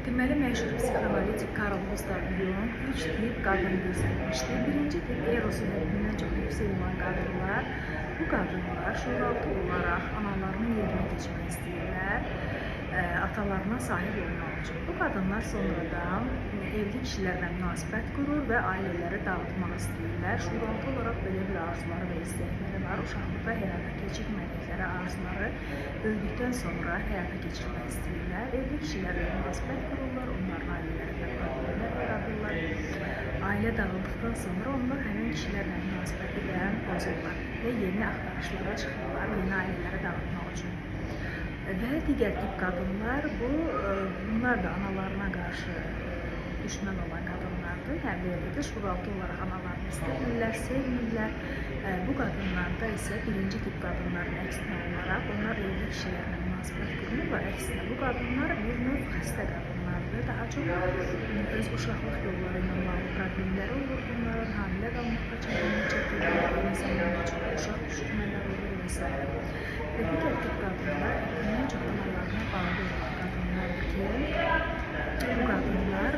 Deməli, məşhur psixoanalitik Karl Gustav Jung 3 tip qadın göstərmişdi. Birinci tip erosu həddindən çox yüksək olan qadınlar. Bu qadınlar şuuraltı olaraq analarının yerinə keçmək istəyirlər, atalarına sahib olmaq üçün. Bu qadınlar sonradan evli kişilərlə münasibət qurur və ailələri dağıtmaq istəyirlər. Şuuraltı olaraq belə bir arzuları və istəkləri var. Uşaqlıqda həyata keçirmədikləri arzuları öldükdən sonra həyata keçirmək istəyirlər. Evli kişilərlə münasibət qururlar, onların ailələrində problemlər yaradırlar. Ailə dağıldıqdan sonra onlar həmin kişilərlə münasibəti də pozurlar və yeni axtarışlara çıxırlar, yeni ailələri dağıtmaq üçün. Və digər tip qadınlar, bunlar da analarına qarşı düşmən olan qadınlardır. Yəni, belə də şuuraltı olaraq analarını istəmirlər, sevmirlər. Bu qadınlarda isə birinci tip qadınların əksinə olaraq onlar evli kişilərlə münasibət qurmurlar. Əksinə, bu qadınlar bir növ xəstə qadınlardır. Daha çox öz uşaqlıq yolları ilə bağlı problemləri olur. Bunların hamilə qalmaqda çətinlik çəkirlər, insanlarla çox uşaq düşürmələr olur və s. Və digər tip qadınlar ən çox analarına bağlı olan qadınlardır ki, bu qadınlar